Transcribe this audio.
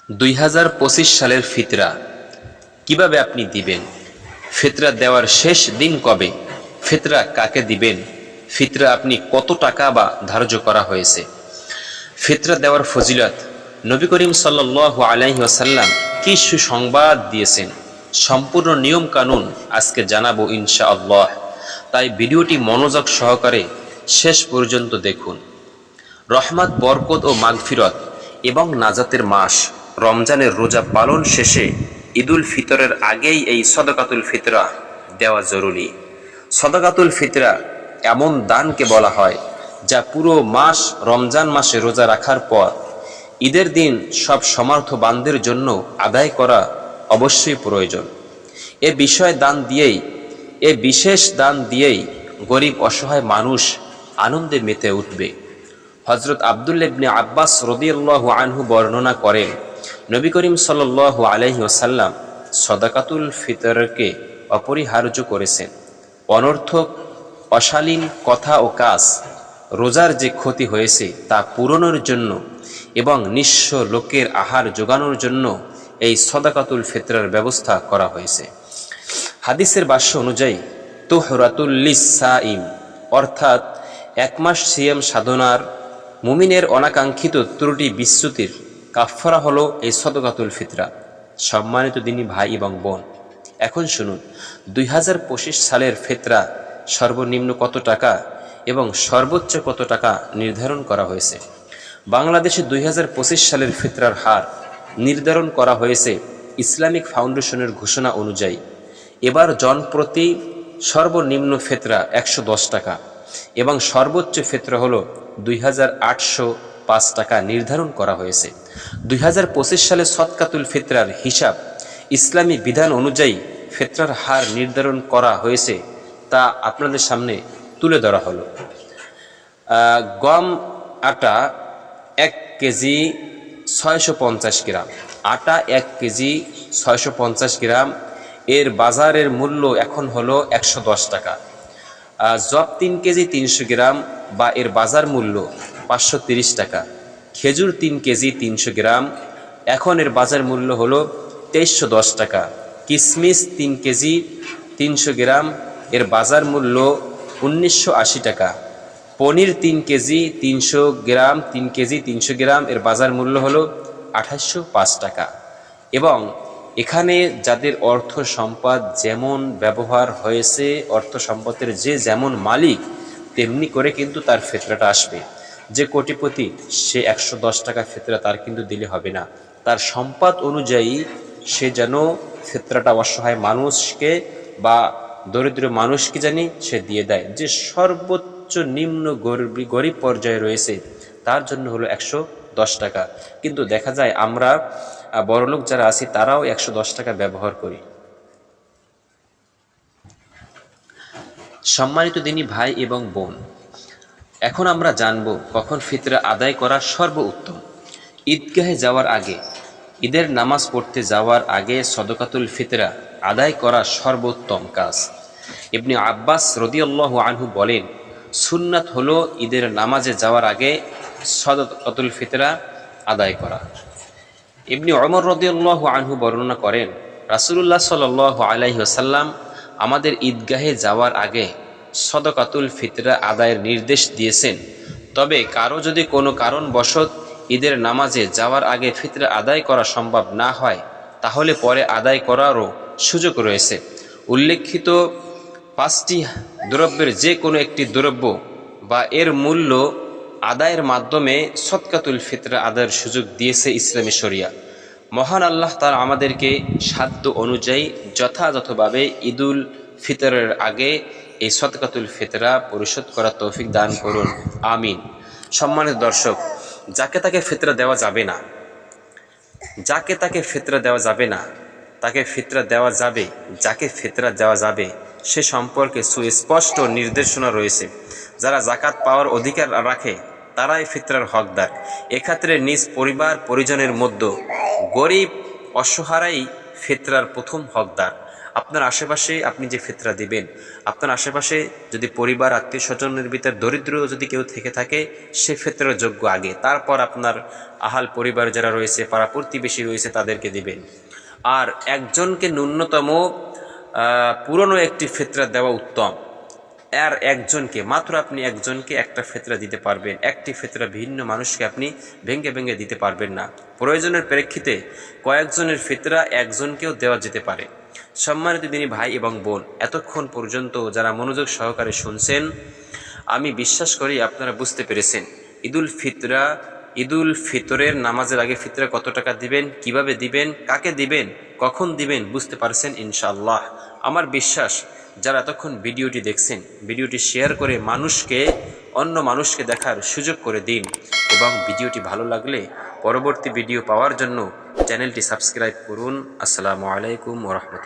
2025 সালের ফিতরা কিভাবে আপনি দিবেন? ফিতরা দেওয়ার শেষ দিন কবে? ফিতরা কাকে দিবেন? ফিতরা আপনি কত টাকা বা ধার্য করা হয়েছে? ফিতরা দেওয়ার ফজিলত নবী করিম সাল্লাল্লাহু আলাইহি ওয়াসাল্লাম কি সুসংবাদ দিয়েছেন, সম্পূর্ণ নিয়ম কানুন আজকে জানাবো ইনশাআল্লাহ। তাই ভিডিওটি মনোযোগ সহকারে শেষ পর্যন্ত দেখুন। রহমত, বরকত ও মাগফিরত এবং নাজাতের মাস রমজানের রোজা পালন শেষে ঈদুল ফিতরের আগেই এই সদকাতুল ফিতরা দেওয়া জরুরি। সদকাতুল ফিতরা এমন দানকে বলা হয় যা পুরো মাস রমজান মাসে রোজা রাখার পর ঈদের দিন সব সমর্থবানদের জন্য আদায় করা অবশ্যই প্রয়োজন। বিশেষ দান দিয়েই গরিব অসহায় মানুষ আনন্দে মেতে উঠবে। হযরত আব্দুল্লাহ ইবনে আব্বাস রাদিয়াল্লাহু আনহু বর্ণনা করেন, নবী করিম সাল্লাল্লাহু আলাইহি ওয়াসাল্লাম সদাকাতুল ফিতরকে অপরিহার্য করেছেন। অনর্থক অশালীন কথা ও কাজ রোজার যে ক্ষতি হয়েছে তা পূরণের জন্য এবং নিঃস্ব লোকের আহার জোগানোর জন্য এই সদাকাতুল ফিতরার ব্যবস্থা করা হয়েছে। হাদিসের ভাষ্য অনুযায়ী তুহরাতুল লিস-সাইম অর্থাৎ এক মাস সিয়াম সাধনার মুমিনের অনাকাঙ্ক্ষিত ত্রুটি বিচ্যুতির কাফফারা হলো এই সদকাতুল ফিতরা। সম্মানিত দিনী ভাই এবং বোন, এখন শুনুন 2025 সালের ফিতরা সর্বনিম্ন কত টাকা এবং সর্বোচ্চ কত টাকা নির্ধারণ করা হয়েছে। বাংলাদেশে 2025 সালের ফিতরার হার নির্ধারণ করা হয়েছে ইসলামিক ফাউন্ডেশনের ঘোষণা অনুযায়ী। এবার জনপ্রতি সর্বনিম্ন ফিতরা 110 টাকা এবং সর্বোচ্চ ফিতরা হলো 2805 টাকা নির্ধারণ করা হয়েছে। 2025 সালে সদকাতুল ফিতরার হিসাব ইসলামী বিধান অনুযায়ী ফিতরার হার নির্ধারণ করা হয়েছে তা আপনাদের সামনে তুলে ধরা হলো। গম আটা 1 কেজি 650 গ্রাম, আটা 1 কেজি 650 গ্রাম, এর বাজারের মূল্য এখন হলো 110 টাকা। জব 3 কেজি 300 গ্রাম বা এর বাজার মূল্য 530 টাকা। খেজুর 3 কেজি 300 গ্রাম, এখন এর বাজার মূল্য হলো 2310 টাকা। কিশমিশ 3 কেজি 300 গ্রাম, এর বাজার মূল্য 1980 টাকা। পনির 3 কেজি 300 গ্রাম, 3 কেজি 300 গ্রাম, এর বাজার মূল্য হলো 2805 টাকা। এবং এখানে যাদের অর্থ সম্পদ যেমন ব্যবহার হয়েছে, অর্থ সম্পদের যে যেমন মালিক তেমনি করে কিন্তু তার ফিতরাটা আসবে। যে কোটিপতি সে 110 টাকা ফিতরা তার কিন্তু দিলে হবে না, তার সম্পদ অনুযায়ী সে যেন ফিতরাটা অসহায় মানুষকে বা দরিদ্র মানুষকে জানি সে দিয়ে দেয়। যে সর্বোচ্চ নিম্ন গরিব পর্যায়ে রয়েছে তার জন্য হলো 110 টাকা। কিন্তু দেখা যায় আমরা বড়লোক যারা আছি তারাও 110 টাকা ব্যবহার করি। সম্মানিত দিনী ভাই এবং বোন, এখন আমরা জানব কখন ফিতরা আদায় করা সর্বোত্তম। ঈদগাহে যাওয়ার আগে, ঈদের নামাজ পড়তে যাওয়ার আগে সদকাতুল ফিতরা আদায় করা সর্বোত্তম কাজ। ইবনে আব্বাস রাদিয়াল্লাহু আনহু বলেন, সুন্নাত হলো ঈদের নামাজে যাওয়ার আগে সদকাতুল ফিতরা আদায় করা। ইবনে ওমর রাদিয়াল্লাহু আনহু বর্ণনা করেন, রাসূলুল্লাহ সাল্লাল্লাহু আলাইহি ওয়াসাল্লাম আমাদের ঈদগাহে যাওয়ার আগে সদকাতুল ফিতরা আদায়ের নির্দেশ দিয়েছেন। তবে কারো যদি কোনো কারণবশত ঈদের নামাজে যাওয়ার আগে ফিতরা আদায় করা সম্ভব না হয় তাহলে পরে আদায় করারও সুযোগ রয়েছে। উল্লেখিত 5টি দ্রব্যের যে কোনো একটি দ্রব্য বা এর মূল্য আদায়ের মাধ্যমে সদকাতুল ফিতরা আদায়ের সুযোগ দিয়েছে ইসলামী শরিয়া। মহান আল্লাহ তাআলা আমাদেরকে সাধ্য অনুযায়ী যথাযথভাবে ঈদুল ফিতরের আগে এই সদকাতুল ফিতরা পরিশোধ করার তৌফিক দান করুন, আমিন। সম্মানিত দর্শক, যাকে তাকে ফিতরা দেওয়া যাবে না, যাকে তাকে ফিতরা দেওয়া যাবে না, তাকে ফিতরা দেওয়া যাবে যাকে ফিতরা দেওয়া যাবে সে সম্পর্কে সুস্পষ্ট নির্দেশনা রয়েছে। যারা যাকাত পাওয়ার অধিকার রাখে তারাই ফিতরার হকদার। এক্ষেত্রে নিজ পরিবার পরিজনের মধ্যে গরিব অসহারাই ফিতরার প্রথম হকদার। আপনার আশেপাশে আপনি যে ফিতরা দিবেন, আপনার আশেপাশে যদি পরিবার আত্মীয় স্বজনের ভিতর দরিদ্র যদি কেউ থেকে থাকে, সে ফিতরার যোগ্য আগে, তারপর আপনার আহাল পরিবার যারা রয়েছে, পাড়া প্রতিবেশী রয়েছে, তাদেরকে দিবেন। আর একজনকে ন্যূনতম পুরনো একটি ফিতরা দেওয়া উত্তম। আর একজনকে, মাত্র আপনি একজনকে একটা ফিতরা দিতে পারবেন। একটি ফিতরা ভিন্ন মানুষকে আপনি ভেঙে ভেঙে দিতে পারবেন না। প্রয়োজনের প্রেক্ষিতে কয়েকজনের ফিতরা একজনকেও দেওয়া যেতে পারে। সম্মানিত দিনী ভাই এবং বোন, এতক্ষণ পর্যন্ত যারা মনোযোগ সহকারে শুনছেন, আমি বিশ্বাস করি আপনারা বুঝতে পেরেছেন ঈদুল ফিতরের নামাজের আগে ফিতরা কত টাকা দিবেন, কিভাবে দিবেন, কাকে দিবেন, কখন দিবেন, বুঝতে পারছেন ইনশাআল্লাহ। আমার বিশ্বাস যারা এতক্ষণ ভিডিওটি দেখছেন, ভিডিওটি শেয়ার করে অন্য মানুষকে দেখার সুযোগ করে দিন। এবং ভিডিওটি ভালো লাগলে পরবর্তী ভিডিও পাওয়ার জন্য চ্যানেলটি সাবস্ক্রাইব করুন। আসসালামু আলাইকুম ওয়া রাহমাতুল্লাহ।